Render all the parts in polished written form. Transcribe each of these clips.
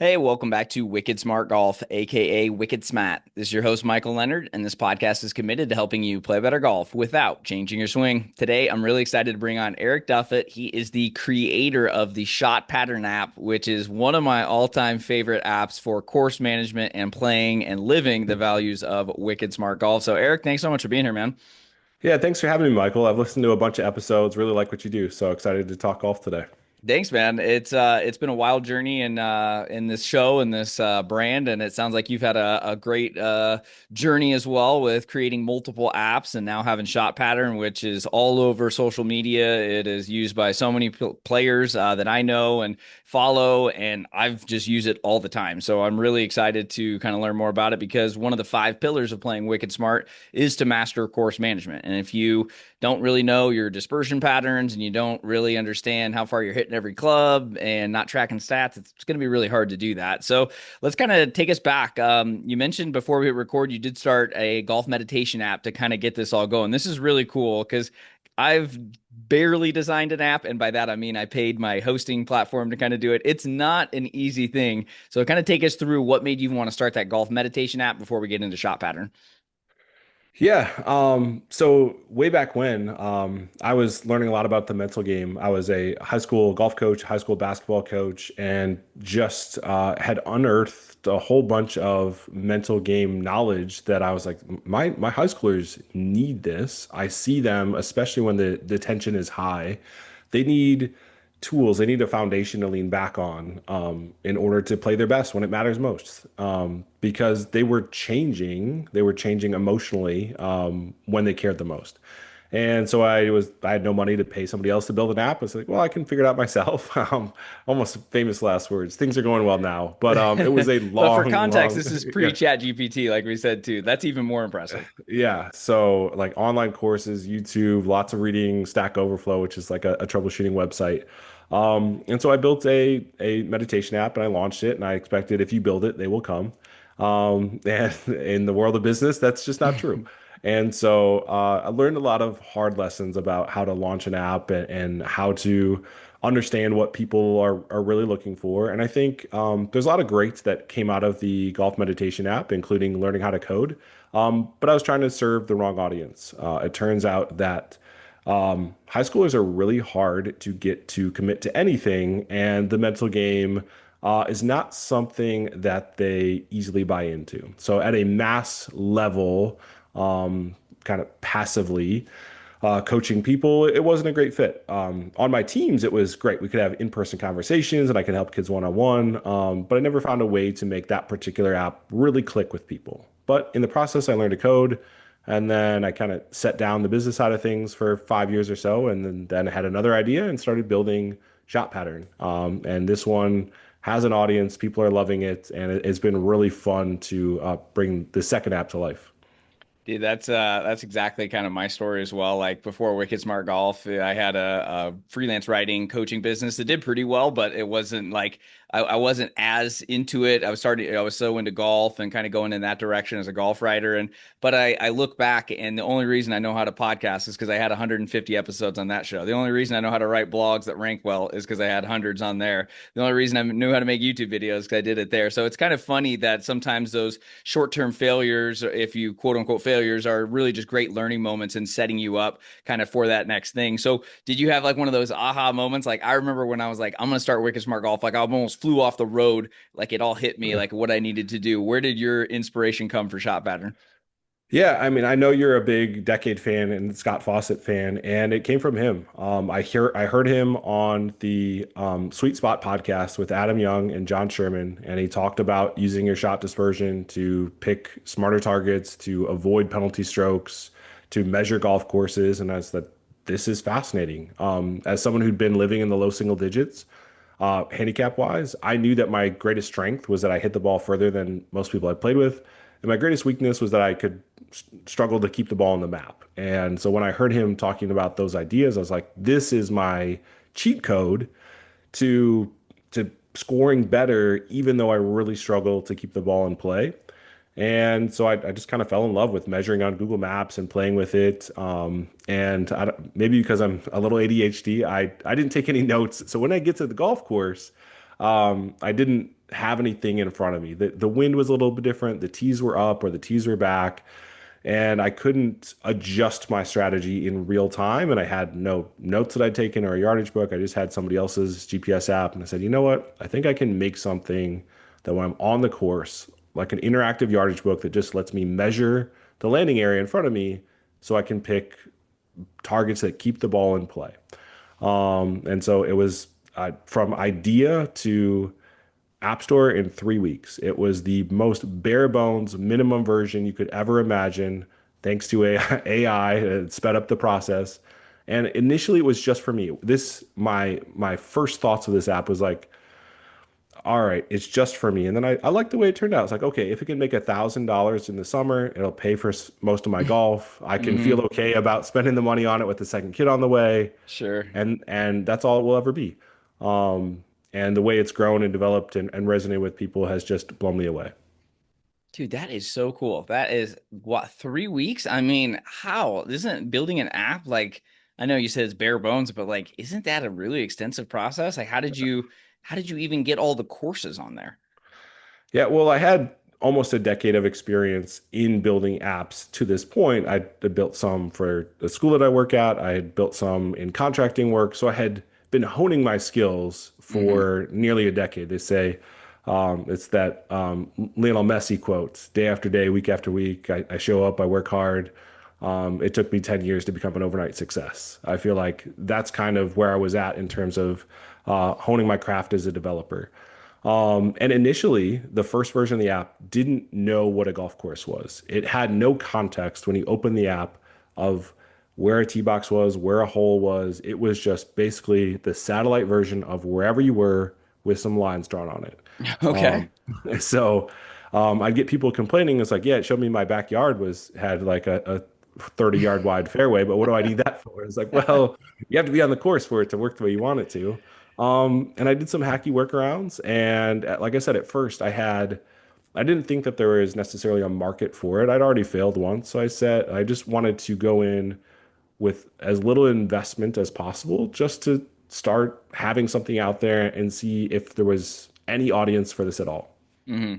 Hey, welcome back to Wicked Smart Golf, aka Wicked Smat. This is your host, Michael Leonard, and this podcast is committed to helping you play better golf without changing your swing. Today, I'm really excited to bring on Eric Duffett. He is the creator of the Shot Pattern app, which is one of my all-time favorite apps for course management and playing and living the values of Wicked Smart Golf. So, Eric, thanks so much for being here, man. Yeah, thanks for having me, Michael. I've listened to a bunch of episodes, really like what you do. So excited to talk golf today. Thanks, man. It's been a wild journey in this show and this brand, and it sounds like you've had a great journey as well with creating multiple apps and now having Shot Pattern, which is all over social media. It is used by so many players that I know and follow, and I've just used it all the time. So I'm really excited to kind of learn more about it because one of the five pillars of playing Wicked Smart is to master course management. And if you don't really know your dispersion patterns and you don't really understand how far you're hitting every club and not tracking stats, it's going to be really hard to do that. So let's kind of take us back. You mentioned before we record, you did start a golf meditation app to kind of get this all going. This is really cool because I've barely designed an app, and by that I mean I paid my hosting platform to kind of do it. It's not an easy thing. So kind of take us through what made you want to start that golf meditation app before we get into Shot Pattern. Yeah, so way back when, I was learning a lot about the mental game. I was a high school golf coach, high school basketball coach, and just had unearthed a whole bunch of mental game knowledge that I was like, my high schoolers need this. I see them, especially when the tension is high. They need tools. They need a foundation to lean back on in order to play their best when it matters most. Because they were changing. They were changing emotionally when they cared the most. And so I had no money to pay somebody else to build an app. I was like, well, I can figure it out myself. Almost famous last words. Things are going well now, but it was a But for long, context, long, this is yeah, pre-chat GPT, like we said too. That's even more impressive. yeah. So like online courses, YouTube, lots of reading, Stack Overflow, which is like a troubleshooting website. And so I built a meditation app and I launched it and I expected if you build it, they will come. And in the world of business, that's just not true. And so I learned a lot of hard lessons about how to launch an app and how to understand what people are really looking for. And I think there's a lot of greats that came out of the golf meditation app, including learning how to code. But I was trying to serve the wrong audience. It turns out that high schoolers are really hard to get to commit to anything, and the mental game is not something that they easily buy into. So, at a mass level, kind of passively, coaching people, it wasn't a great fit. On my teams, it was great. We could have in-person conversations and I could help kids one-on-one. But I never found a way to make that particular app really click with people. But in the process, I learned to code. And then I kind of set down the business side of things for 5 years or so. And then I had another idea and started building Shot Pattern. And this one has an audience. People are loving it. And it's been really fun to bring the second app to life. Dude, that's exactly kind of my story as well. Like before Wicked Smart Golf, I had a freelance writing coaching business that did pretty well, but it wasn't like I wasn't as into it. I was so into golf and kind of going in that direction as a golf writer. But I look back and the only reason I know how to podcast is because I had 150 episodes on that show. The only reason I know how to write blogs that rank well is because I had hundreds on there. The only reason I knew how to make YouTube videos is because I did it there. So it's kind of funny that sometimes those short-term failures, if you quote unquote failures, are really just great learning moments and setting you up kind of for that next thing. So did you have like one of those aha moments? Like I remember when I was like, I'm going to start Wicked Smart Golf, like I almost flew off the road, like it all hit me, like what I needed to do. Where did your inspiration come for Shot Pattern? Yeah, I mean, I know you're a big Decade fan and Scott Fawcett fan, and it came from him. I heard him on the Sweet Spot podcast with Adam Young and John Sherman, and he talked about using your shot dispersion to pick smarter targets, to avoid penalty strokes, to measure golf courses, and as that this is fascinating. As someone who'd been living in the low single digits, handicap wise, I knew that my greatest strength was that I hit the ball further than most people I played with. And my greatest weakness was that I could struggle to keep the ball on the map. And so when I heard him talking about those ideas, I was like, this is my cheat code to scoring better, even though I really struggle to keep the ball in play. And so I just kind of fell in love with measuring on Google Maps and playing with it. And maybe because I'm a little ADHD, I didn't take any notes. So when I get to the golf course, I didn't have anything in front of me. The wind was a little bit different. The tees were up or the tees were back, and I couldn't adjust my strategy in real time. And I had no notes that I'd taken or a yardage book. I just had somebody else's GPS app, and I said, you know what? I think I can make something that when I'm on the course, like an interactive yardage book that just lets me measure the landing area in front of me, so I can pick targets that keep the ball in play. And so it was from idea to App Store in 3 weeks. It was the most bare bones minimum version you could ever imagine, thanks to AI. It sped up the process. And initially, it was just for me. This my first thoughts of this app was like, all right, it's just for me. And then I liked the way it turned out. It's like, okay, if it can make $1,000 in the summer, it'll pay for most of my golf. I can feel Hmm. okay about spending the money on it with the second kid on the way, Sure. and that's all it will ever be. And the way it's grown and developed and resonated with people has just blown me away. Dude, that is so cool. That is what, 3 weeks? I mean, how? Isn't building an app like, I know you said it's bare bones, but like, isn't that a really extensive process? Like, how did you even get all the courses on there? Yeah, well, I had almost a decade of experience in building apps to this point. I had built some for the school that I work at. I had built some in contracting work. So I had been honing my skills Hmm. for nearly a decade. They say it's that Lionel Messi quote, day after day, week after week. I show up, I work hard. It took me 10 years to become an overnight success. I feel like that's kind of where I was at in terms of honing my craft as a developer. And initially, the first version of the app didn't know what a golf course was. It had no context when you opened the app of where a tee box was, where a hole was. It was just basically the satellite version of wherever you were with some lines drawn on it. Okay. Um, so I'd get people complaining. It's like, yeah, it showed me my backyard was had like a 30-yard wide fairway, but what do I need that for? It's like, well, you have to be on the course for it to work the way you want it to. And I did some hacky workarounds. And like I said, at first I didn't think that there was necessarily a market for it. I'd already failed once. So I said, I just wanted to go in with as little investment as possible just to start having something out there and see if there was any audience for this at all. Hmm.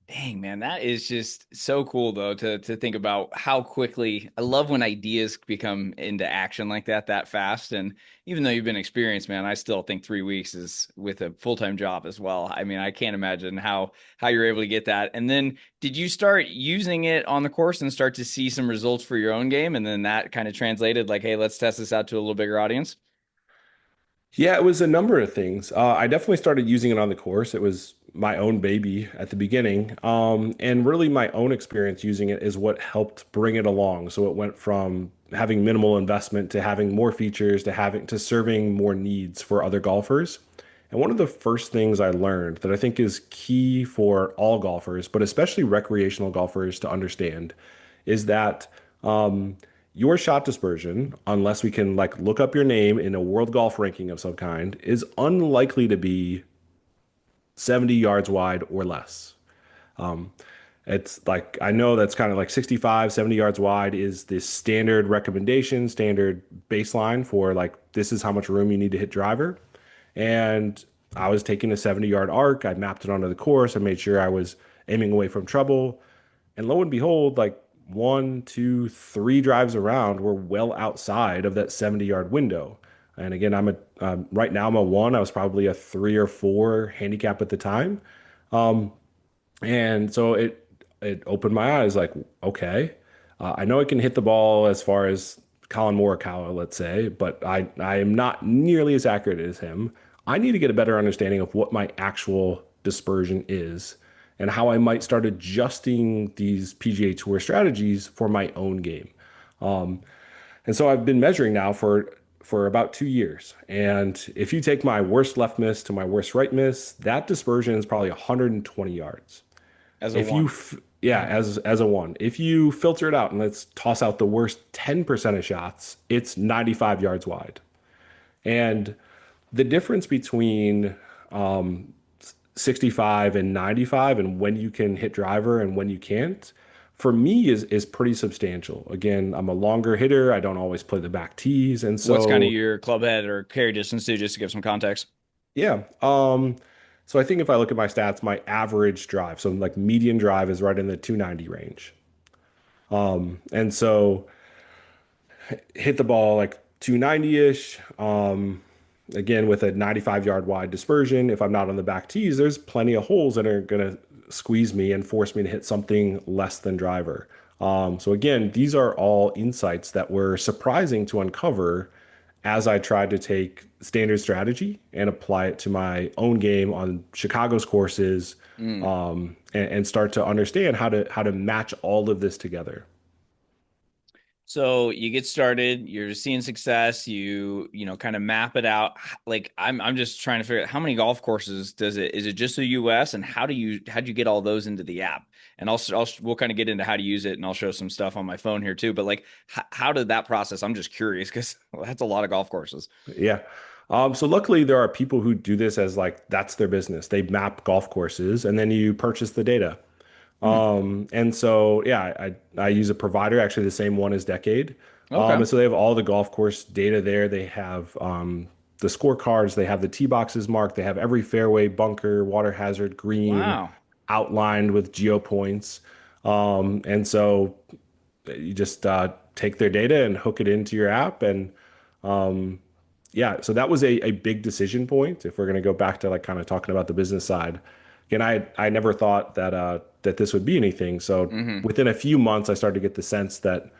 Dang, man, that is just so cool though to think about how quickly I love when ideas become into action like that fast. And even though you've been experienced, man, I still think 3 weeks is with a full-time job as well. I mean, I can't imagine how you're able to get that. And then did you start using it on the course and start to see some results for your own game? And then that kind of translated like, hey, let's test this out to a little bigger audience. Yeah, it was a number of things. I definitely started using it on the course. It was my own baby at the beginning. And really my own experience using it is what helped bring it along. So it went from having minimal investment to having more features to having to serving more needs for other golfers. And one of the first things I learned that I think is key for all golfers, but especially recreational golfers to understand, is that um, your shot dispersion, unless we can like look up your name in a world golf ranking of some kind, is unlikely to be 70 yards wide or less. Um, it's like, I know that's kind of like 65, 70 yards wide is the standard recommendation, standard baseline for like, this is how much room you need to hit driver. And I was taking a 70-yard arc. I mapped it onto the course. I made sure I was aiming away from trouble. And lo and behold, like one, two, three drives around were well outside of that 70-yard window. And again, right now I'm a one. I was probably a three or four handicap at the time. And so it opened my eyes like, okay, I know I can hit the ball as far as Colin Morikawa, let's say, but I am not nearly as accurate as him. I need to get a better understanding of what my actual dispersion is and how I might start adjusting these PGA Tour strategies for my own game. And so I've been measuring now for about 2 years. And if you take my worst left miss to my worst right miss, that dispersion is probably 120 yards. As a If you, one. yeah, as a one, if you filter it out and let's toss out the worst 10% of shots, it's 95 yards wide. And the difference between 65 and 95 and when you can hit driver and when you can't, for me is pretty substantial. Again, I'm a longer hitter. I don't always play the back tees. And What's kind of so your club head or carry distance to just to give some context? yeah. So I think if I look at my stats, my average drive, so like median drive is right in the 290 range. And so hit the ball like 290-ish. Again, with a 95-yard wide dispersion, if I'm not on the back tees, there's plenty of holes that are going to squeeze me and force me to hit something less than driver. So again, these are all insights that were surprising to uncover as I tried to take standard strategy and apply it to my own game on Chicago's courses, Mm. and start to understand how to match all of this together. So you get started, you're seeing success, you know, kind of map it out. Like I'm just trying to figure out how many golf courses does it, is it just the US, and how do you get all those into the app? And we'll kind of get into how to use it, and I'll show some stuff on my phone here too. But like how did that process? I'm just curious because that's a lot of golf courses. Yeah. So luckily there are people who do this as like that's their business. They map golf courses and then you purchase the data. Hmm. And so yeah, I use a provider, actually the same one as Decade. Okay. And so they have all the golf course data there. They have the scorecards, they have the tee boxes marked, they have every fairway, bunker, water hazard, green Wow. outlined with geo points. And so you just take their data and hook it into your app. And yeah, so that was a big decision point. If we're going to go back to like kind of talking about the business side, again, I never thought that this would be anything. So Hmm. within a few months, I started to get the sense that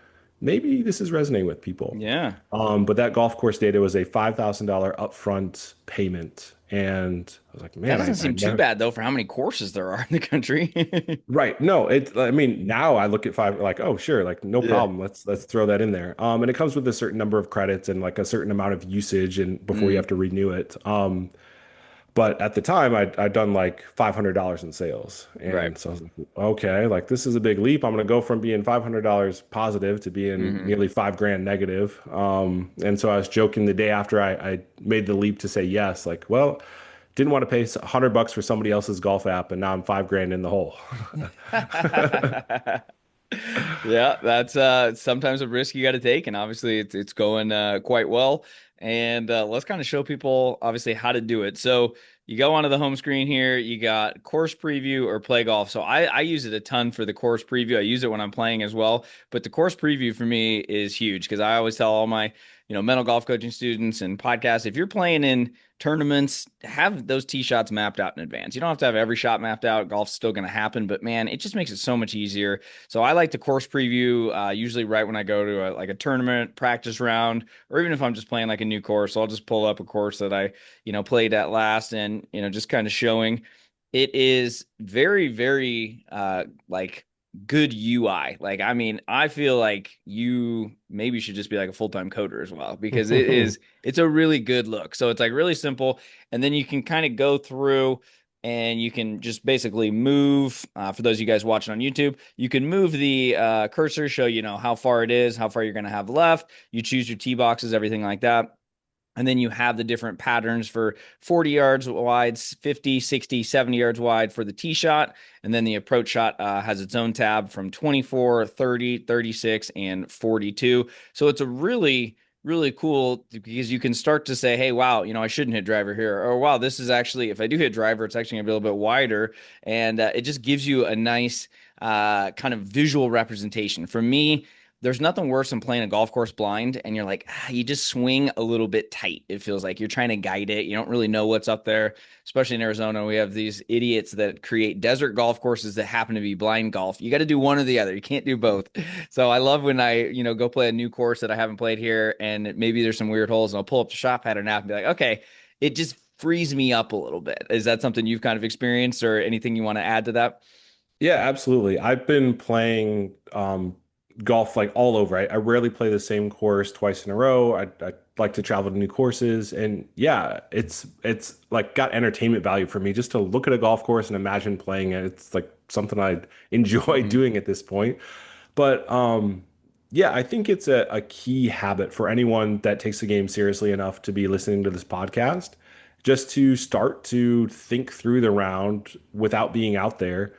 maybe this is resonating with people. Yeah. But that golf course data was a $5,000 upfront payment, and I was like, That man, doesn't I seem too never. bad though for how many courses there are in the country. Right. No, it, I mean, now I look at five, like, oh, sure, like no Yeah. problem. Let's throw that in there. And it comes with a certain number of credits and like a certain amount of usage and before you Mm, have to renew it. But at the time I'd done like $500 in sales. right. And so I was like, okay, like this is a big leap. I'm gonna go from being $500 positive to being Hmm. nearly 5 grand negative. And so I was joking the day after I made the leap to say yes, like, well, didn't want to pay $100 for somebody else's golf app, and now I'm 5 grand in the hole. Yeah, that's sometimes a risk you got to take, and obviously it's going quite well. And let's kind of show people obviously how to do it. So you go onto the home screen here, you got course preview or play golf. So I use it a ton for the course preview. I use it when I'm playing as well, but the course preview for me is huge because I always tell all my, you know, mental golf coaching students and podcasts, if you're playing in tournaments, have those tee shots mapped out in advance. You don't have to have every shot mapped out. Golf's still going to happen, but man, it just makes it so much easier. So I like to course preview usually right when I go to like a tournament practice round, or even if I'm just playing like a new course, so I'll just pull up a course that I, you know, played at last, and you know, just kind of showing. It is very, very like good UI. Like, I mean, I feel like you maybe should just be like a full-time coder as well because it's a really good look. So it's like really simple, and then you can kind of go through and you can just basically move. For those of you guys watching on YouTube, you can move the cursor, show you know how far it is, how far you're going to have left. You choose your tee boxes, everything like that. And then you have the different patterns for 40 yards wide, 50, 60, 70 yards wide for the tee shot. And then the approach shot has its own tab from 24, 30, 36, and 42. So it's a really, really cool because you can start to say, hey, wow, you know, I shouldn't hit driver here. Or wow, this is actually, if I do hit driver, it's actually going to be a little bit wider. And it just gives you a nice kind of visual representation. For me, there's nothing worse than playing a golf course blind and you're like, you just swing a little bit tight. It feels like you're trying to guide it. You don't really know what's up there, especially in Arizona. We have these idiots that create desert golf courses that happen to be blind golf. You got to do one or the other. You can't do both. So I love when I, you know, go play a new course that I haven't played here and maybe there's some weird holes and I'll pull up the shot pattern app and be like, okay, it just frees me up a little bit. Is that something you've kind of experienced or anything you want to add to that? Yeah, absolutely. I've been playing golf like all over. I rarely play the same course twice in a row. I like to travel to new courses, and yeah, it's like got entertainment value for me just to look at a golf course and imagine playing it. It's like something I enjoy Hmm. doing at this point. But yeah, I think it's a key habit for anyone that takes the game seriously enough to be listening to this podcast, just to start to think through the round without being out there.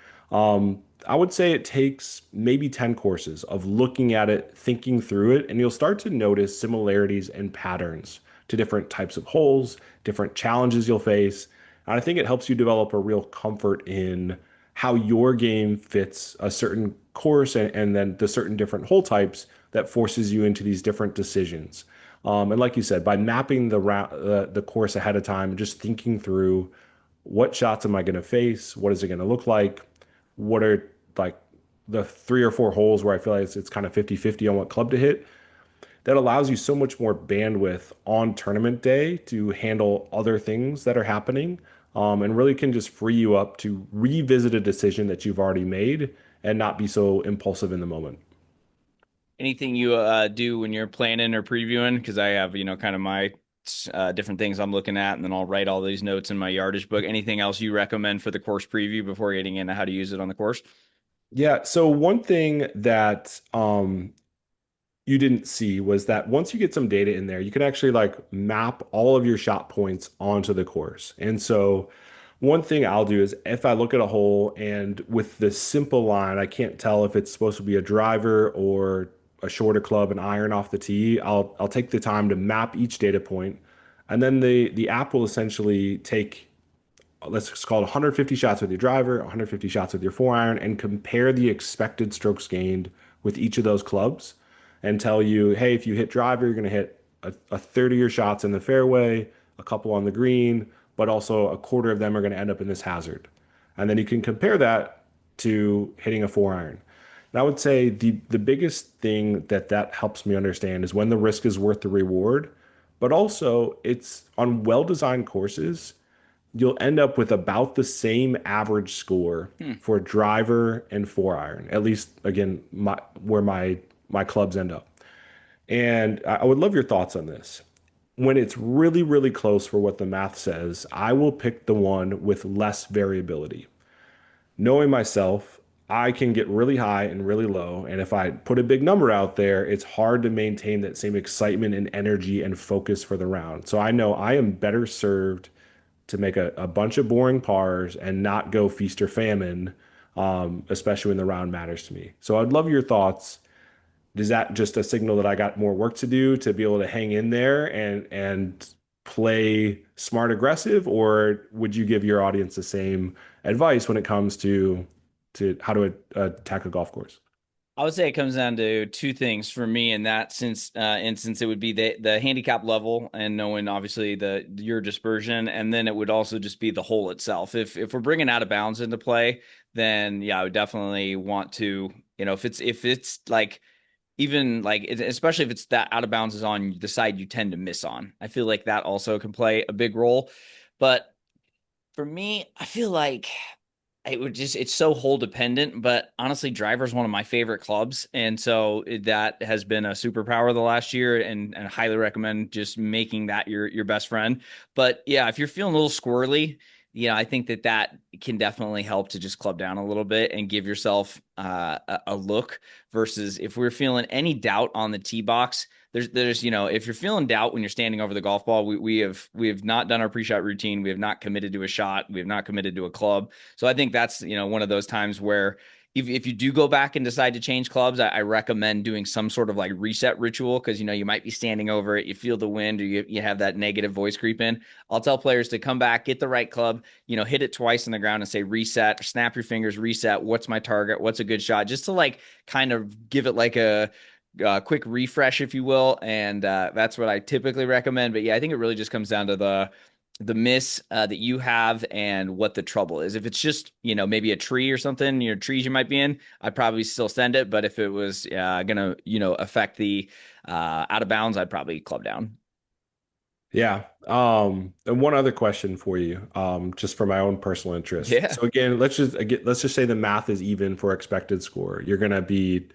I would say it takes maybe 10 courses of looking at it, thinking through it, and you'll start to notice similarities and patterns to different types of holes, different challenges you'll face. And I think it helps you develop a real comfort in how your game fits a certain course and then the certain different hole types that forces you into these different decisions. And like you said, by mapping the course ahead of time, just thinking through what shots am I going to face? What is it going to look like? What are like the 3 or 4 holes where I feel like it's kind of 50-50 on what club to hit? That allows you so much more bandwidth on tournament day to handle other things that are happening, and really can just free you up to revisit a decision that you've already made and not be so impulsive in the moment. Anything you do when you're planning or previewing? Because I have, kind of my different things I'm looking at, and then I'll write all these notes in my yardage book. Anything else you recommend for the course preview before getting into how to use it on the course? Yeah, so one thing that you didn't see was that once you get some data in there, you can actually like map all of your shot points onto the course. And so one thing I'll do is if I look at a hole and with this simple line, I can't tell if it's supposed to be a driver or a shorter club, an iron off the tee, I'll take the time to map each data point. And then the app will essentially take, let's just call it 150 shots with your driver, 150 shots with your 4 iron, and compare the expected strokes gained with each of those clubs and tell you, hey, if you hit driver, you're going to hit a third of your shots in the fairway, a couple on the green, but also a quarter of them are going to end up in this hazard. And then you can compare that to hitting a 4 iron. And I would say the biggest thing that helps me understand is when the risk is worth the reward, but also it's on well-designed courses you'll end up with about the same average score Hmm. for driver and 4 iron. At least again, where my clubs end up. And I would love your thoughts on this. When it's really, really close for what the math says, I will pick the one with less variability. Knowing myself, I can get really high and really low. And if I put a big number out there, it's hard to maintain that same excitement and energy and focus for the round. So I know I am better served to make a bunch of boring pars and not go feast or famine, especially when the round matters to me. So I'd love your thoughts. Is that just a signal that I got more work to do to be able to hang in there and play smart aggressive, or would you give your audience the same advice when it comes to how to attack a golf course? I would say it comes down to two things for me in that since instance. It would be the handicap level and knowing obviously the your dispersion, and then it would also just be the hole itself. If we're bringing out of bounds into play, then yeah, I would definitely want to, if it's like even like especially if it's that out of bounds is on the side you tend to miss on. I feel like that also can play a big role. But for me, I feel like it's so hole dependent, but honestly, driver's one of my favorite clubs. And so that has been a superpower the last year, and highly recommend just making that your best friend. But yeah, if you're feeling a little squirrely, I think that can definitely help to just club down a little bit and give yourself a look versus if we're feeling any doubt on the tee box. There's if you're feeling doubt when you're standing over the golf ball, we have not done our pre-shot routine. We have not committed to a shot. We have not committed to a club. So I think that's one of those times where if you do go back and decide to change clubs, I recommend doing some sort of like reset ritual because you might be standing over it, you feel the wind, or you have that negative voice creep in. I'll tell players to come back, get the right club, hit it twice in the ground and say reset, snap your fingers, reset. What's my target? What's a good shot? Just to like kind of give it like a quick refresh, if you will, and that's what I typically recommend. But yeah, I think it really just comes down to the miss that you have and what the trouble is. If it's just maybe a tree or something, trees you might be in, I'd probably still send it. But if it was gonna affect the out of bounds, I'd probably club down. Yeah. And one other question for you, just for my own personal interest. Yeah. So again, let's just say the math is even for expected score. You're gonna be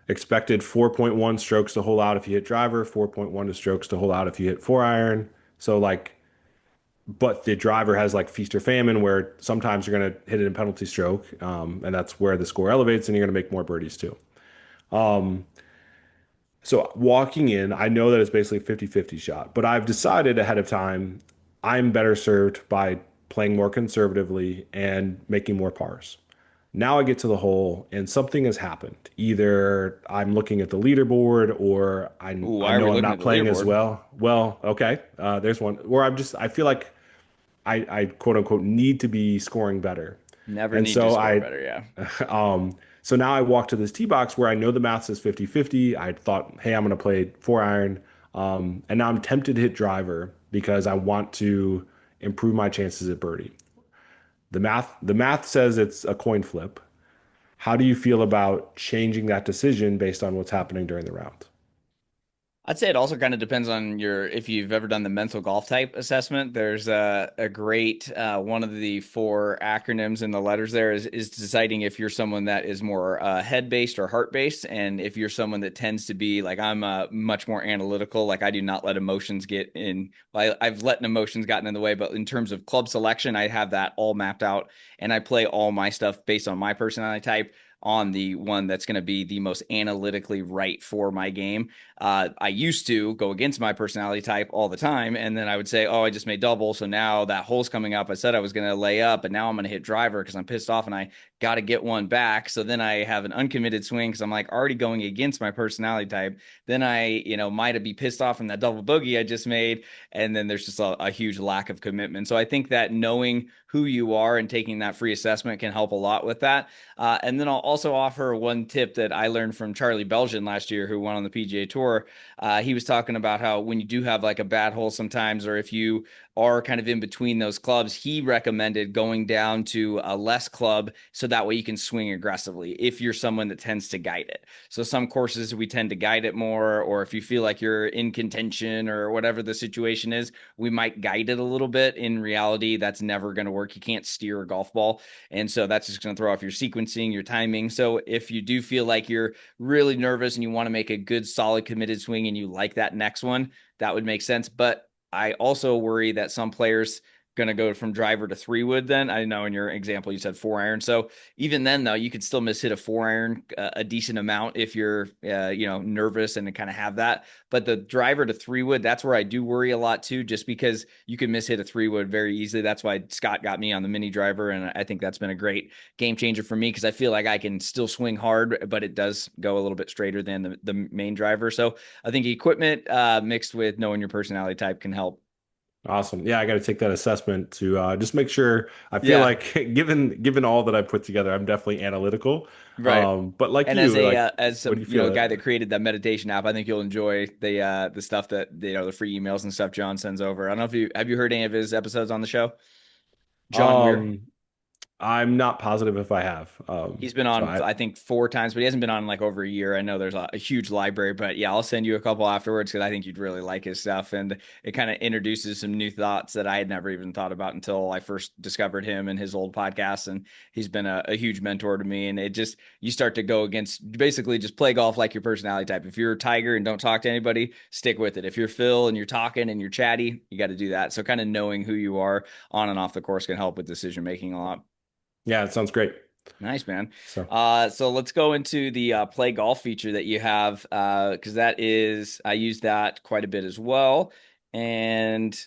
expected 4.1 strokes to hole out if you hit driver, 4.1 strokes to hole out if you hit 4 iron. So like, but the driver has like feast or famine where sometimes you're gonna hit it in penalty stroke, and that's where the score elevates, and you're gonna make more birdies too. Um, so walking in, I know that it's basically a 50-50 shot, but I've decided ahead of time I'm better served by playing more conservatively and making more pars. Now I get to the hole and something has happened. Either I'm looking at the leaderboard or Ooh, I why are we know I'm looking not at the playing as leaderboard? well. Well, okay. There's one where I feel like I quote unquote need to be scoring better. Never And need to so score I, better. Yeah. so now I walk to this tee box where I know the math says 50-50. I thought, hey, I'm going to play 4 iron. And now I'm tempted to hit driver because I want to improve my chances at birdie. The math says it's a coin flip. How do you feel about changing that decision based on what's happening during the round? I'd say it also kind of depends on your if you've ever done the mental golf type assessment. There's a great one of the four acronyms in the letters there is deciding if you're someone that is more head based or heart based, and if you're someone that tends to be like I'm much more analytical. Like I do not let emotions get in. I've let emotions gotten in the way, but in terms of club selection, I have that all mapped out, and I play all my stuff based on my personality type on the one that's going to be the most analytically right for my game. I used to go against my personality type all the time, and then I would say, "Oh, I just made double, so now that hole's coming up. I said I was going to lay up, but now I'm going to hit driver because I'm pissed off and I got to get one back." So then I have an uncommitted swing because I'm like already going against my personality type. Then I might be pissed off from that double bogey I just made, and then there's just a huge lack of commitment. So I think that knowing who you are and taking that free assessment can help a lot with that. And then I'll also offer one tip that I learned from Charlie Belgian last year, who won on the PGA Tour. He was talking about how when you do have like a bad hole sometimes, or if you are kind of in between those clubs, he recommended going down to a less club so that way you can swing aggressively if you're someone that tends to guide it. So some courses we tend to guide it more, or if you feel like you're in contention or whatever the situation is, we might guide it a little bit. In reality, that's never going to work. You can't steer a golf ball. And so that's just going to throw off your sequencing, your timing. So if you do feel like you're really nervous and you want to make a good, solid, committed swing and you like that next one, that would make sense. But I also worry that some players going to go from driver to 3 wood. Then I know in your example you said 4 iron, so even then though you could still miss hit a 4 iron a decent amount if you're nervous and kind of have that. But the driver to 3 wood, that's where I do worry a lot too, just because you can miss hit a 3 wood very easily. That's why Scott got me on the mini driver, and I think that's been a great game changer for me because I feel like I can still swing hard, but it does go a little bit straighter than the main driver. So I think equipment mixed with knowing your personality type can help. Awesome. Yeah, I got to take that assessment to just make sure. I feel Yeah, like given all that I put together, I'm definitely analytical. right. But like And as you, a like, as what do some you feel guy that that? created that meditation app, I think you'll enjoy the stuff that the free emails and stuff John sends over. I don't know if you heard any of his episodes on the show, John Weir. Um, I'm not positive if I have. He's been So on, I I think, 4 times, but he hasn't been on like over a year. I know there's a huge library, but yeah, I'll send you a couple afterwards because I think you'd really like his stuff. And it kind of introduces some new thoughts that I had never even thought about until I first discovered him and his old podcast. And he's been a huge mentor to me. And it just, you start to go against basically just play golf like your personality type. If you're a Tiger and don't talk to anybody, stick with it. If you're Phil and you're talking and you're chatty, you got to do that. So kind of knowing who you are on and off the course can help with decision making a lot. Yeah, it sounds great. Nice, man. So So let's go into the play golf feature that you have, because I use that quite a bit as well. And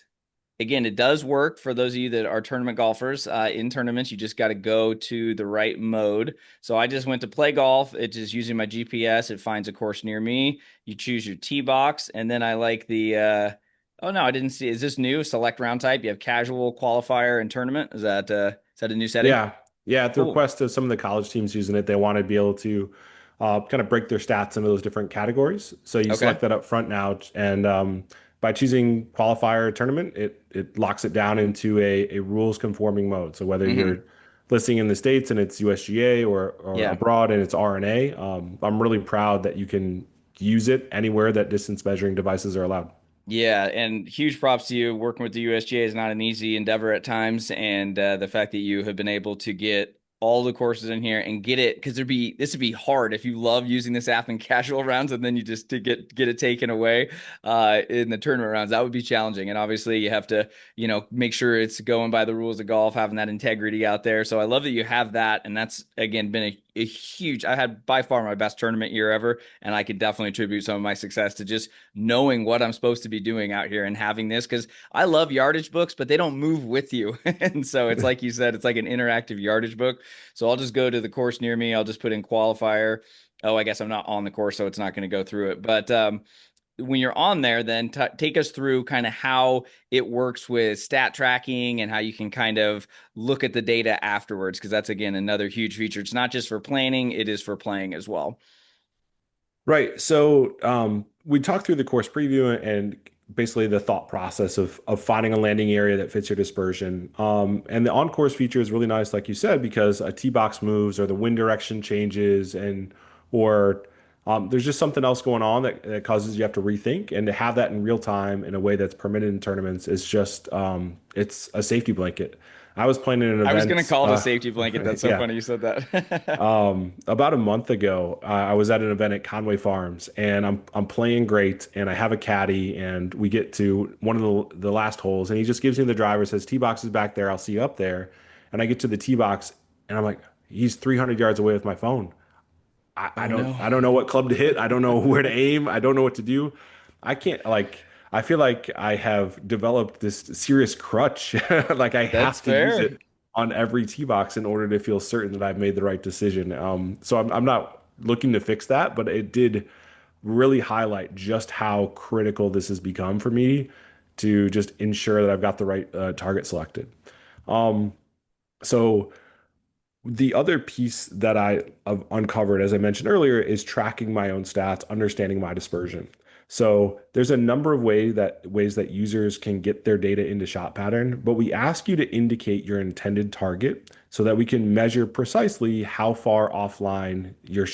again, it does work for those of you that are tournament golfers. In tournaments, you just got to go to the right mode. So I just went to play golf. It's just using my GPS. It finds a course near me. You choose your tee box, and then I like oh no, I didn't see. Is this new? Select round type. You have casual, qualifier, and tournament. Is that a new setting? yeah, yeah. At the Cool. request of some of the college teams using it, they want to be able to kind of break their stats into those different categories. So you Okay. select that up front now, and by choosing qualifier tournament, it locks it down into a rules conforming mode. So whether Hmm. you're listing in the States and it's USGA or Yeah. abroad and it's RNA, I'm really proud that you can use it anywhere that distance measuring devices are allowed. Yeah, and huge props to you. Working with the USGA is not an easy endeavor at times, and the fact that you have been able to get all the courses in here and get it, because this would be hard if you love using this app in casual rounds and then you just to get it taken away in the tournament rounds. That would be challenging, and obviously you have to make sure it's going by the rules of golf, having that integrity out there. So I love that you have that, and that's again been a huge. I had by far my best tournament year ever, and I could definitely attribute some of my success to just knowing what I'm supposed to be doing out here and having this because I love yardage books, but they don't move with you. And so it's like you said, it's like an interactive yardage book. So I'll just go to the course near me. I'll just put in qualifier. Oh, I guess I'm not on the course, so it's not going to go through it. But when you're on there, then take us through kind of how it works with stat tracking and how you can kind of look at the data afterwards. Cause that's again another huge feature. It's not just for planning, it is for playing as well. Right. So we talked through the course preview and basically the thought process of finding a landing area that fits your dispersion. And the on-course feature is really nice, like you said, because a tee box moves or the wind direction changes and or there's just something else going on that causes you have to rethink. And to have that in real time in a way that's permitted in tournaments is just it's a safety blanket. I was playing in an I was going to event, call it a safety blanket. That's so yeah, funny you said that. about a month ago, I was at an event at Conway Farms, and I'm playing great, and I have a caddy, and we get to one of the last holes, and he just gives me the driver, says tee box is back there, I'll see you up there, and I get to the tee box, and I'm like, he's 300 yards away with my phone. I Oh don't no. I don't know what club to hit. I don't know where to aim. I don't know what to do. I can't like I feel like I have developed this serious crutch. Like I That's have to use fair. it on every tee box in order to feel certain that I've made the right decision. So I'm not looking to fix that, but it did really highlight just how critical this has become for me to just ensure that I've got the right target selected. Um, so the other piece that I have uncovered, as I mentioned earlier, is tracking my own stats, understanding my dispersion. So there's a number of ways that users can get their data into shot pattern, but we ask you to indicate your intended target so that we can measure precisely how far offline your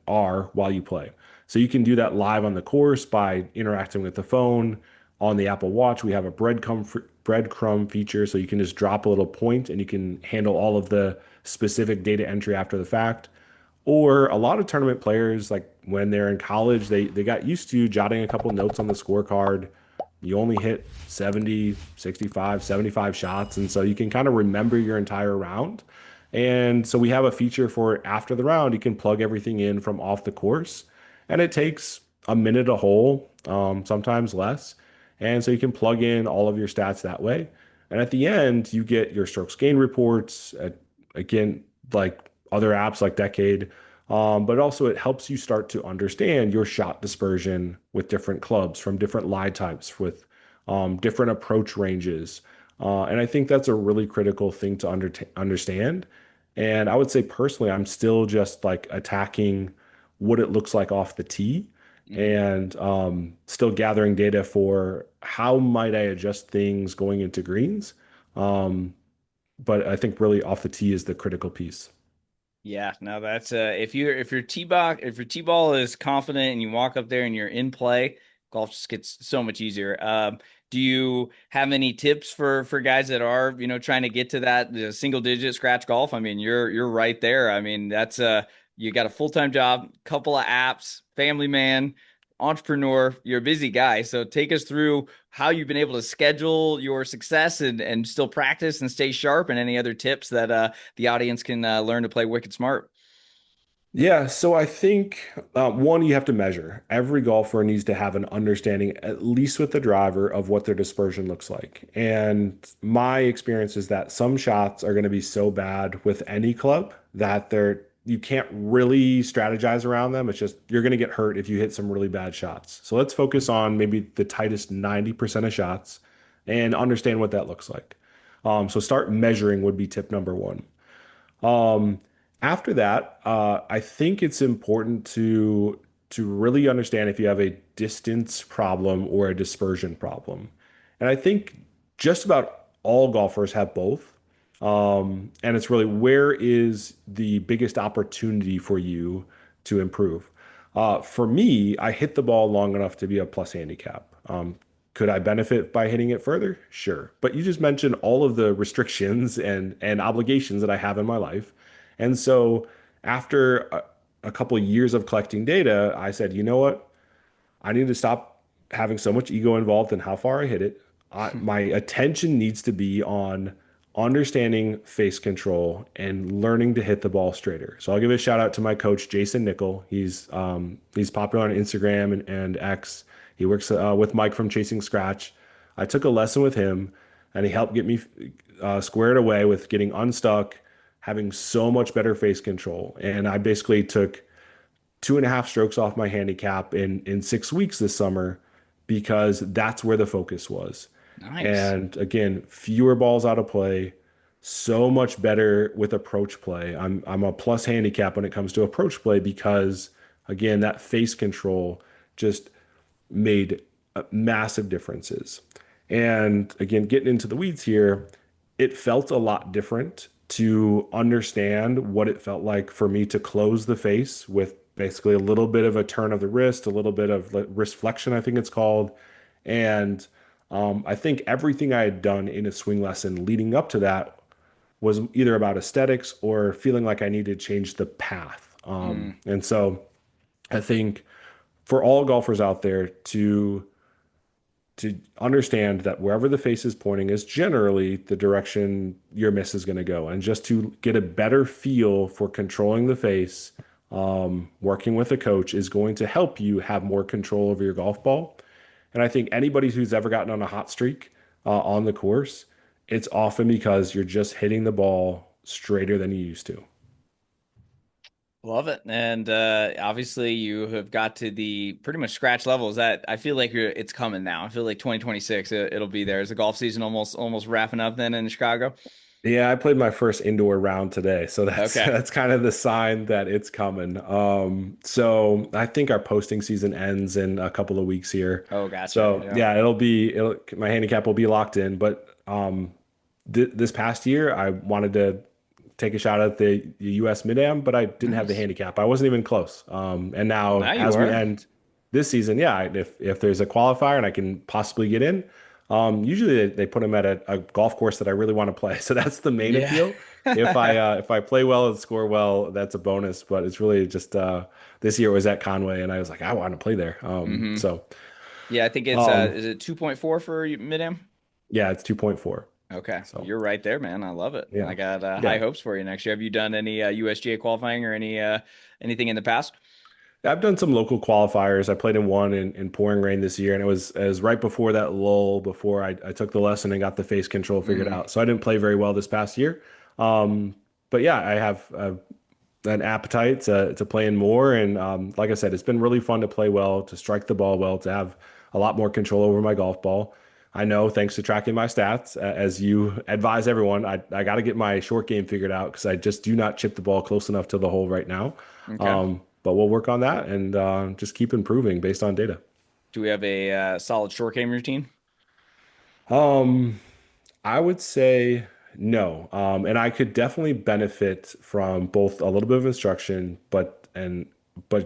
are while you play. So you can do that live on the course by interacting with the phone. On the Apple Watch, we have a breadcrumb feature, so you can just drop a little point and you can handle all of the specific data entry after the fact. Or a lot of tournament players, like when they're in college, they got used to jotting a couple notes on the scorecard. You only hit 70, 65, 75 shots. And so you can kind of remember your entire round. And so we have a feature for after the round, you can plug everything in from off the course. And it takes a minute a hole, sometimes less. And so you can plug in all of your stats that way. And at the end, you get your strokes gain reports, again, like other apps like Decade. But also, it helps you start to understand your shot dispersion with different clubs from different lie types, with different approach ranges. And I think that's a really critical thing to understand. And I would say personally, I'm still just like attacking what it looks like off the tee Mhm. and still gathering data for how might I adjust things going into greens. Um, but I think really off the tee is the critical piece. Yeah, no, that's if your tee ball is confident and you walk up there and you're in play, golf just gets so much easier. Do you have any tips for guys that are trying to get to that single digit scratch golf? I mean, you're right there. I mean, that's you got a full time job, couple of apps, family man, entrepreneur. You're a busy guy, so take us through how you've been able to schedule your success and still practice and stay sharp, and any other tips that the audience can learn to play wicked smart. Yeah, so I think one, you have to measure. Every golfer needs to have an understanding, at least with the driver, of what their dispersion looks like. And my experience is that some shots are going to be so bad with any club that you can't really strategize around them. It's just you're going to get hurt if you hit some really bad shots. So let's focus on maybe the tightest 90% of shots and understand what that looks like. So start measuring would be tip number one. Um, After that, I think it's important to really understand if you have a distance problem or a dispersion problem. And I think just about all golfers have both. And it's really where is the biggest opportunity for you to improve? For me, I hit the ball long enough to be a plus handicap. Could I benefit by hitting it further? Sure. But you just mentioned all of the restrictions and obligations that I have in my life. And so after a couple of years of collecting data, I said, you know what? I need to stop having so much ego involved in how far I hit it. My attention needs to be on understanding face control and learning to hit the ball straighter. So I'll give a shout out to my coach, Jason Nickel. He's popular on Instagram and X. He works with Mike from Chasing Scratch. I took a lesson with him, and he helped get me squared away with getting unstuck, having so much better face control. And I basically took 2.5 strokes off my handicap in 6 weeks this summer because that's where the focus was. Nice. And again, fewer balls out of play, so much better with approach play. I'm a plus handicap when it comes to approach play because again, that face control just made massive differences. And again, getting into the weeds here, it felt a lot different to understand what it felt like for me to close the face with basically a little bit of a turn of the wrist, a little bit of wrist flexion, I think it's called. And I think everything I had done in a swing lesson leading up to that was either about aesthetics or feeling like I needed to change the path. Mm, And so I think for all golfers out there to understand that wherever the face is pointing is generally the direction your miss is going to go, and just to get a better feel for controlling the face, working with a coach is going to help you have more control over your golf ball. And I think anybody who's ever gotten on a hot streak on the course, it's often because you're just hitting the ball straighter than you used to. love it. And obviously you have got to the pretty much scratch levels that I feel like it's coming now. I feel like 2026 it'll be there. Is the golf season almost wrapping up then in Chicago? Yeah, I played my first indoor round today, so that's Okay. that's kind of the sign that it's coming. So I think our posting season ends in a couple of weeks here. Oh, gotcha. So Yeah. yeah, it'll my handicap will be locked in. But th this past year, I wanted to take a shot at the U.S. Mid-Am, but I didn't have the Nice. handicap. I wasn't even close. And Well, now now you as we are. end this season, yeah, if there's a qualifier and I can possibly get in, usually they put them at a golf course that I really want to play. So that's the main Yeah. appeal. If I play well and score well, that's a bonus. But it's really just this year it was at Conway, and I was like, I want to play there. hmm So Yeah, I think it's um, is it 2.4 for mid-am? yeah, it's 2.4. Okay. Well, So you're right there, man. I love it. yeah, I got high yeah. hopes for you next year. Have you done any USGA qualifying or anything in the past? I've done some local qualifiers. I played in one in pouring rain this year, and it was right before that lull before I took the lesson and got the face control figured Hmm out. So I didn't play very well this past year. But yeah, I have an appetite to play in more. And like I said, it's been really fun to play well, to strike the ball well, to have a lot more control over my golf ball. I know, thanks to tracking my stats, as you advise everyone, I got to get my short game figured out because I just do not chip the ball close enough to the hole right now. Okay. But we'll work on that and just keep improving based on data. Do we have a solid short game routine? Um, I would say no. And I could definitely benefit from both a little bit of instruction, but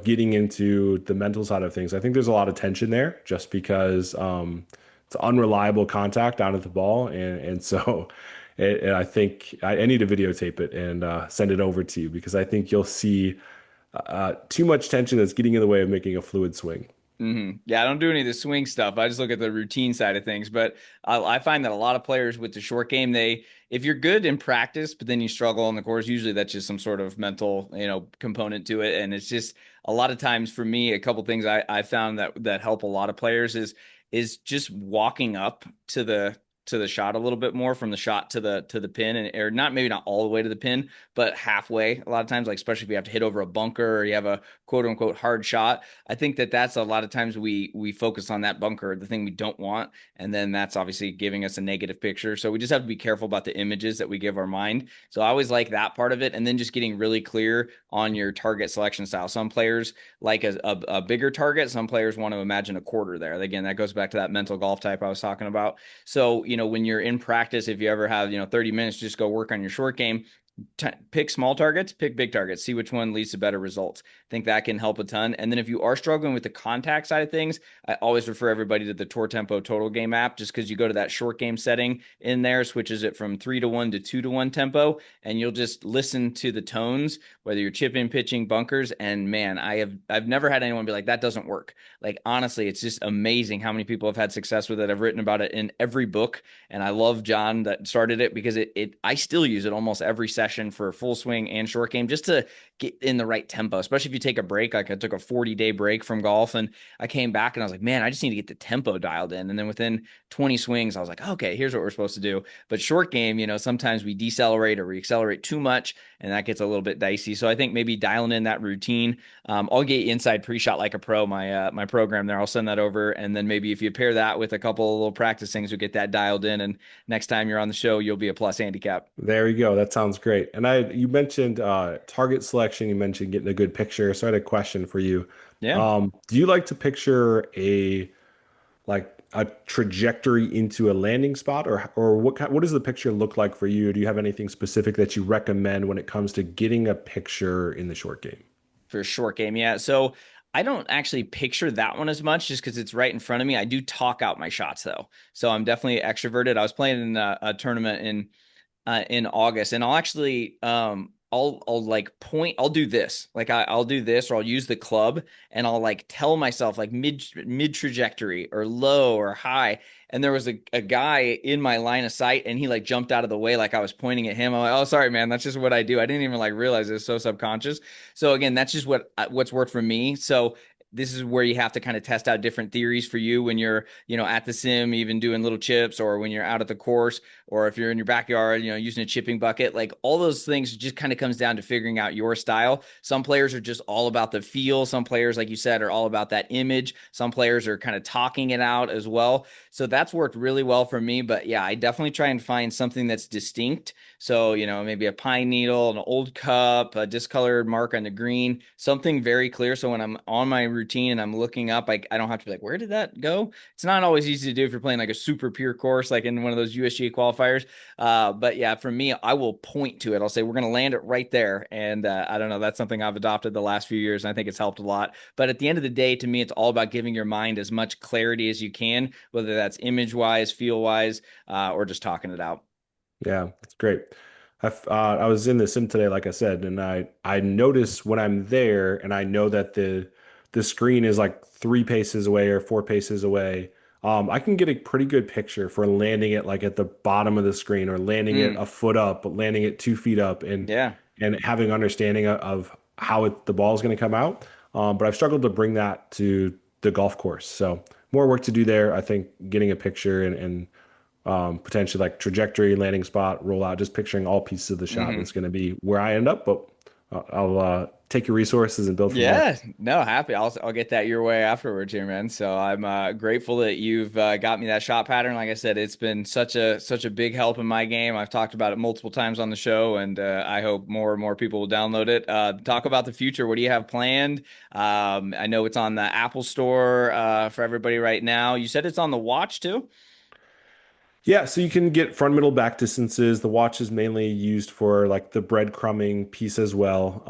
getting into the mental side of things. I think there's a lot of tension there just because it's unreliable contact down at the ball, and so I think I need to videotape it and send it over to you because I think you'll see too much tension that's getting in the way of making a fluid swing. Yeah, I don't do any of the swing stuff. I just look at the routine side of things. But I find that a lot of players with the short game, if you're good in practice, but then you struggle on the course, usually that's just some sort of mental, component to it. And it's just a lot of times for me, a couple things I found that help a lot of players is just walking up to the shot a little bit more from the shot to the pin, and or not, maybe not all the way to the pin, but halfway a lot of times, like especially if you have to hit over a bunker or you have a quote unquote hard shot. I think that's a lot of times we focus on that bunker, the thing we don't want, and then that's obviously giving us a negative picture. So we just have to be careful about the images that we give our mind. So I always like that part of it, and then just getting really clear on your target selection style. Some players like a bigger target. Some players want to imagine a quarter there. Again, that goes back to that mental golf type I was talking about. So, when you're in practice, if you ever have, 30 minutes, just go work on your short game. Pick small targets, pick big targets, see which one leads to better results. I think that can help a ton. And then if you are struggling with the contact side of things, I always refer everybody to the Tour Tempo Total Game app, just because you go to that short game setting in there, switches it from 3-1 to 2-1 tempo, and you'll just listen to the tones, whether you're chipping, pitching, bunkers. And man, I've never had anyone be like, that doesn't work. Like honestly, it's just amazing how many people have had success with it. I've written about it in every book, and I love John that started it because it I still use it almost every session session for full swing and short game just to get in the right tempo, especially if you take a break. Like I took a 40-day break from golf and I came back and I was like, man, I just need to get the tempo dialed in. And then within 20 swings, I was like, okay, here's what we're supposed to do. But short game, sometimes we decelerate or we accelerate too much and that gets a little bit dicey. So I think maybe dialing in that routine. I'll get you inside pre-shot like a pro, my program there. I'll send that over. And then maybe if you pair that with a couple of little practice things, we'll get that dialed in. And next time you're on the show, you'll be a plus handicap. There you go. That sounds great. And you mentioned target selection. You mentioned getting a good picture. So I had a question for you. Yeah. Do you like to picture a trajectory into a landing spot, or what does the picture look like for you? Do you have anything specific that you recommend when it comes to getting a picture in the short game? For a short game. Yeah. So I don't actually picture that one as much just because it's right in front of me. I do talk out my shots though. So I'm definitely extroverted. I was playing in a tournament in August, and I'll actually I'll like point. I'll do this, like I'll do this, or I'll use the club, and I'll like tell myself like mid trajectory or low or high. And there was a guy in my line of sight, and he like jumped out of the way like I was pointing at him. I'm like, oh, sorry, man, that's just what I do. I didn't even like realize it's so subconscious. So again, that's just what's worked for me. So this is where you have to kind of test out different theories for you when you're, at the sim, even doing little chips, or when you're out at the course, or if you're in your backyard, using a chipping bucket. Like all those things just kind of comes down to figuring out your style. Some players are just all about the feel. Some players, like you said, are all about that image. Some players are kind of talking it out as well. So that's worked really well for me. But yeah, I definitely try and find something that's distinct. So, maybe a pine needle, an old cup, a discolored mark on the green, something very clear. So when I'm on my routine and I'm looking up, I don't have to be like, where did that go? It's not always easy to do if you're playing like a super pure course, like in one of those USGA qualifiers. But yeah, for me, I will point to it. I'll say, we're going to land it right there. And I don't know, that's something I've adopted the last few years. And I think it's helped a lot. But at the end of the day, to me, it's all about giving your mind as much clarity as you can, whether that's image wise, feel wise, or just talking it out. Yeah, that's great. I was in the sim today, like I said, and I notice when I'm there, and I know that the screen is like 3 paces away or 4 paces away. I can get a pretty good picture for landing it like at the bottom of the screen, or landing it Mm, a foot up, but landing it 2 feet up, yeah. and having understanding of how the ball is going to come out. But I've struggled to bring that to the golf course, so more work to do there. I think getting a picture and potentially like trajectory, landing spot, rollout, just picturing all pieces of the shot Hmm. is going to be where I end up. But I'll take your resources and build from there. Yeah, no, happy. I'll get that your way afterwards here, man. So I'm grateful that you've got me that shot pattern. Like I said, it's been such a big help in my game. I've talked about it multiple times on the show, and I hope more and more people will download it. Talk about the future. What do you have planned? I know it's on the Apple Store for everybody right now. You said it's on the watch too? Yeah, so you can get front, middle, back distances. The watch is mainly used for like the breadcrumbing piece as well.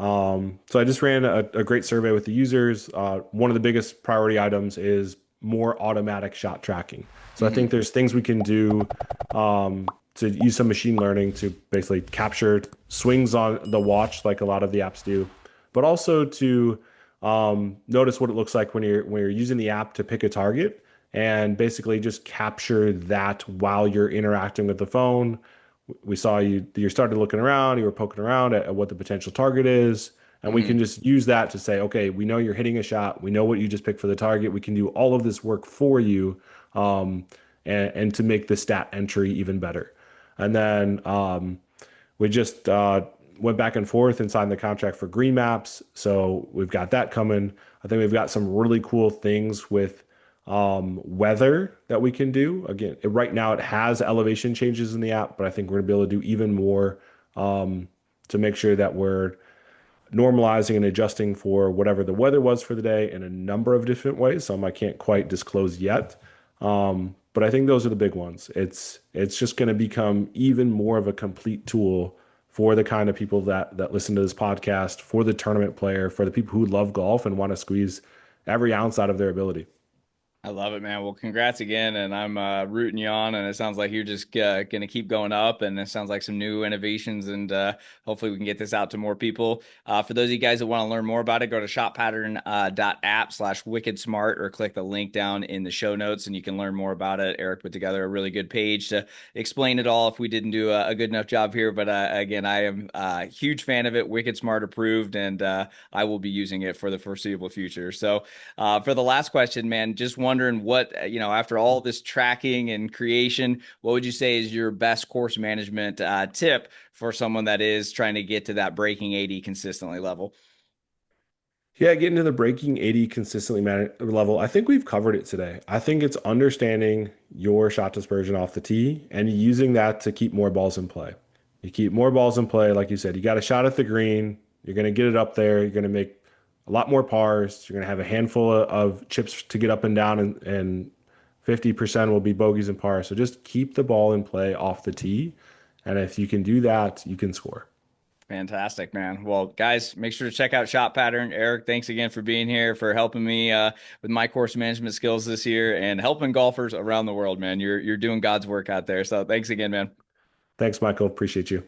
So I just ran a great survey with the users. One of the biggest priority items is more automatic shot tracking. So I think Hmm. there's things we can do to use some machine learning to basically capture swings on the watch, like a lot of the apps do, but also to notice what it looks like when you're using the app to pick a target, and basically just capture that while you're interacting with the phone. We saw you started looking around, you were poking around at what the potential target is, and we can Hmm. just use that to say, okay, we know you're hitting a shot, we know what you just picked for the target, we can do all of this work for you, and to make the stat entry even better. And then we just went back and forth and signed the contract for green maps. So we've got that coming. I think we've got some really cool things with weather that we can do. Again, right now it has elevation changes in the app, but I think we're gonna be able to do even more to make sure that we're normalizing and adjusting for whatever the weather was for the day in a number of different ways. Some I can't quite disclose yet. But I think those are the big ones. It's just going to become even more of a complete tool for the kind of people that listen to this podcast, for the tournament player, for the people who love golf and want to squeeze every ounce out of their ability. I love it, man. Well, congrats again, and I'm rooting you on. And it sounds like you're just going to keep going up, and it sounds like some new innovations, and hopefully we can get this out to more people. For those of you guys that want to learn more about it, go to shoppattern.app/wicked smart, or click the link down in the show notes, and you can learn more about it. Eric put together a really good page to explain it all. If we didn't do a good enough job here, but again, I am a huge fan of it. Wicked Smart approved, and I will be using it for the foreseeable future. So. For the last question, man, just wondering what, after all this tracking and creation, what would you say is your best course management tip for someone that is trying to get to that breaking 80 consistently level? Yeah, getting to the breaking 80 consistently level, I think we've covered it today. I think it's understanding your shot dispersion off the tee and using that to keep more balls in play. You keep more balls in play, like you said, you got a shot at the green, you're going to get it up there, you're going to make a lot more pars, you're going to have a handful of chips to get up and down, and 50% will be bogeys and pars. So just keep the ball in play off the tee. And if you can do that, you can score. Fantastic, man. Well, guys, make sure to check out Shot Pattern. Eric, thanks again for being here, for helping me with my course management skills this year and helping golfers around the world, man. You're doing God's work out there. So thanks again, man. Thanks, Michael. Appreciate you.